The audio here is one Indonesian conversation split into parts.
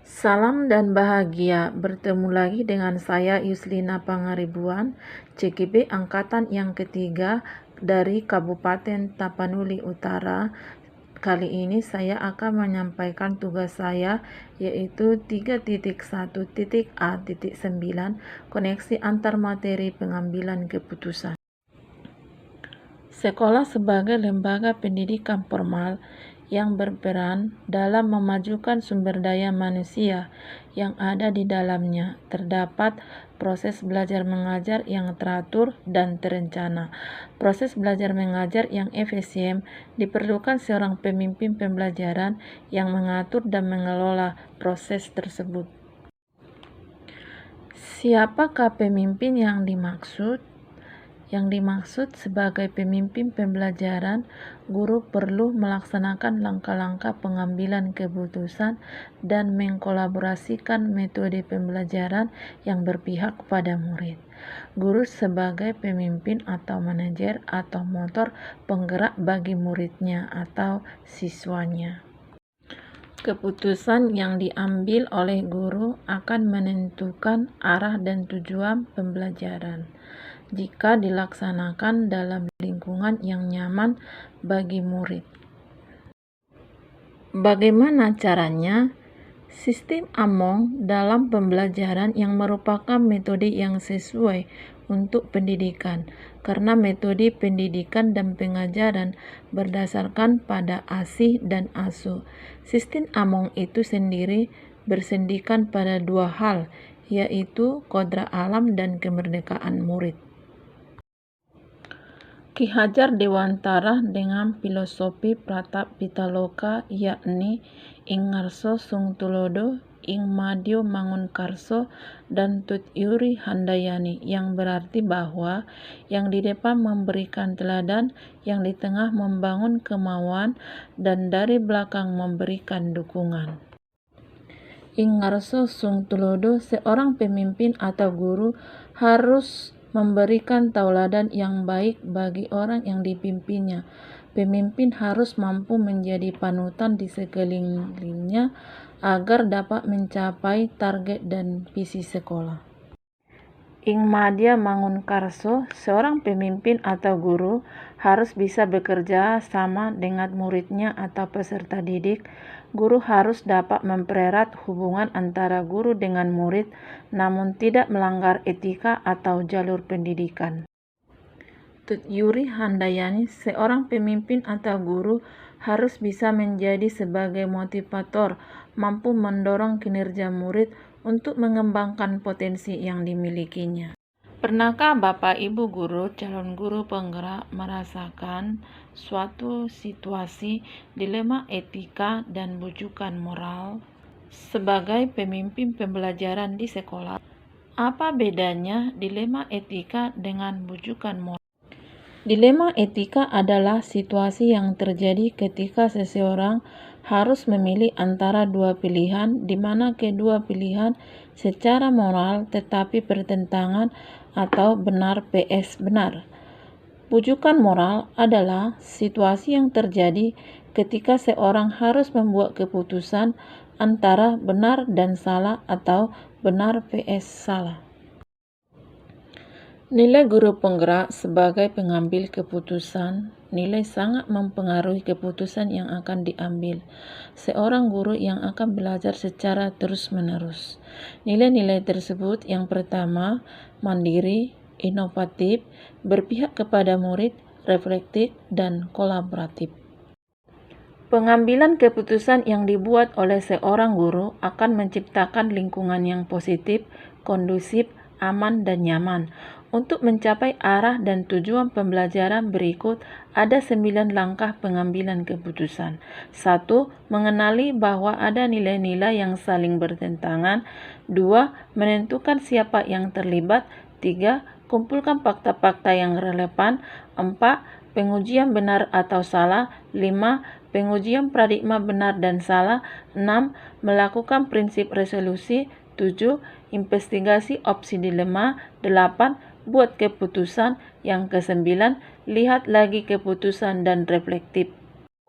Salam dan bahagia, bertemu lagi dengan saya Yuslina Pangaribuan, CGP Angkatan yang ketiga dari Kabupaten Tapanuli Utara. Kali ini saya akan menyampaikan tugas saya, yaitu 3.1.A.9 koneksi antar materi pengambilan keputusan. Sekolah sebagai lembaga pendidikan formal yang berperan dalam memajukan sumber daya manusia yang ada di dalamnya. Terdapat proses belajar mengajar yang teratur dan terencana. Proses belajar mengajar yang efisien diperlukan seorang pemimpin pembelajaran yang mengatur dan mengelola proses tersebut. Siapakah pemimpin yang dimaksud? Yang dimaksud sebagai pemimpin pembelajaran, guru perlu melaksanakan langkah-langkah pengambilan keputusan dan mengkolaborasikan metode pembelajaran yang berpihak kepada murid. Guru sebagai pemimpin atau manajer atau motor penggerak bagi muridnya atau siswanya. Keputusan yang diambil oleh guru akan menentukan arah dan tujuan pembelajaran. Jika dilaksanakan dalam lingkungan yang nyaman bagi murid. Bagaimana caranya? Sistem AMONG dalam pembelajaran yang merupakan metode yang sesuai untuk pendidikan, karena metode pendidikan dan pengajaran berdasarkan pada ASIH dan ASU. Sistem AMONG itu sendiri bersendikan pada dua hal, yaitu kodrat alam dan kemerdekaan murid. Ki Hajar Dewantara dengan filosofi Pratap Pitaloka, yakni ing ngarso sung tulodo, ing madyo mangun karso, dan Tut Yuri Handayani, yang berarti bahwa yang di depan memberikan teladan, yang di tengah membangun kemauan, dan dari belakang memberikan dukungan. Ing ngarso sung tulodo, seorang pemimpin atau guru harus memberikan tauladan yang baik bagi orang yang dipimpinnya. Pemimpin harus mampu menjadi panutan di sekelilingnya agar dapat mencapai target dan visi sekolah. Ing madya mangun karso, seorang pemimpin atau guru harus bisa bekerja sama dengan muridnya atau peserta didik. Guru harus dapat mempererat hubungan antara guru dengan murid, namun tidak melanggar etika atau jalur pendidikan. Tut Yuri Handayani, seorang pemimpin atau guru harus bisa menjadi sebagai motivator, mampu mendorong kinerja murid untuk mengembangkan potensi yang dimilikinya. Pernahkah Bapak Ibu guru, calon guru penggerak merasakan suatu situasi dilema etika dan bujukan moral? Sebagai pemimpin pembelajaran di sekolah, apa bedanya dilema etika dengan bujukan moral? Dilema etika adalah situasi yang terjadi ketika seseorang harus memilih antara dua pilihan, di mana kedua pilihan secara moral tetapi bertentangan atau benar vs benar. Bujukan moral adalah situasi yang terjadi ketika seorang harus membuat keputusan antara benar dan salah atau benar vs salah. Nilai guru penggerak sebagai pengambil keputusan. Nilai sangat mempengaruhi keputusan yang akan diambil seorang guru yang akan belajar secara terus-menerus. Nilai-nilai tersebut yang pertama, mandiri, inovatif, berpihak kepada murid, reflektif, dan kolaboratif. Pengambilan keputusan yang dibuat oleh seorang guru akan menciptakan lingkungan yang positif, kondusif, aman, dan nyaman. Untuk mencapai arah dan tujuan pembelajaran berikut, ada 9 langkah pengambilan keputusan. 1. Mengenali bahwa ada nilai-nilai yang saling bertentangan. 2. Menentukan siapa yang terlibat. 3. Kumpulkan fakta-fakta yang relevan. 4. Pengujian benar atau salah. 5. Pengujian paradigma benar dan salah. 6. Melakukan prinsip resolusi. 7. Investigasi opsi dilema. 8. Buat keputusan. Yang ke-9, lihat lagi keputusan dan reflektif.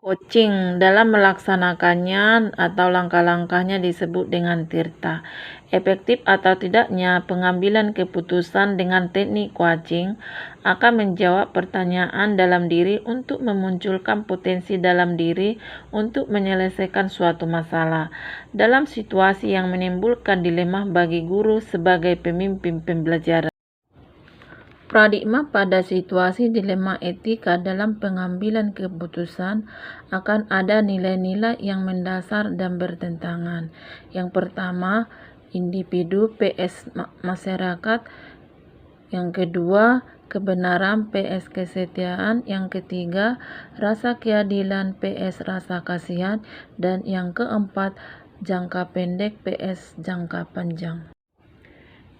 Coaching dalam melaksanakannya atau langkah-langkahnya disebut dengan tirta. Efektif atau tidaknya pengambilan keputusan dengan teknik coaching akan menjawab pertanyaan dalam diri untuk memunculkan potensi dalam diri untuk menyelesaikan suatu masalah. Dalam situasi yang menimbulkan dilema bagi guru sebagai pemimpin pembelajaran. Paradigma pada situasi dilema etika dalam pengambilan keputusan akan ada nilai-nilai yang mendasar dan bertentangan. Yang pertama, individu PS masyarakat. Yang kedua, kebenaran PS kesetiaan. Yang ketiga, rasa keadilan PS rasa kasihan. Dan yang keempat, jangka pendek PS jangka panjang.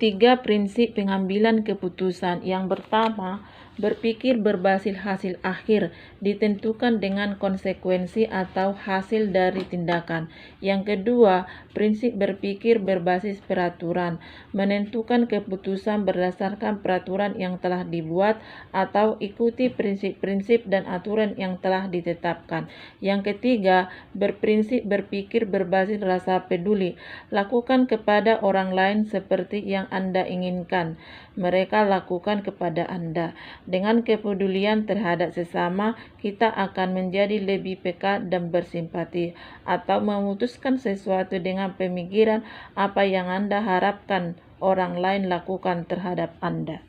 3 prinsip pengambilan keputusan. Yang pertama, berpikir berbasis hasil akhir, ditentukan dengan konsekuensi atau hasil dari tindakan. Yang kedua, prinsip berpikir berbasis peraturan, menentukan keputusan berdasarkan peraturan yang telah dibuat atau ikuti prinsip-prinsip dan aturan yang telah ditetapkan. Yang ketiga, berprinsip berpikir berbasis rasa peduli, lakukan kepada orang lain seperti yang Anda inginkan mereka lakukan kepada Anda. Dengan kepedulian terhadap sesama, kita akan menjadi lebih peka dan bersimpati, atau memutuskan sesuatu dengan pemikiran apa yang Anda harapkan orang lain lakukan terhadap Anda.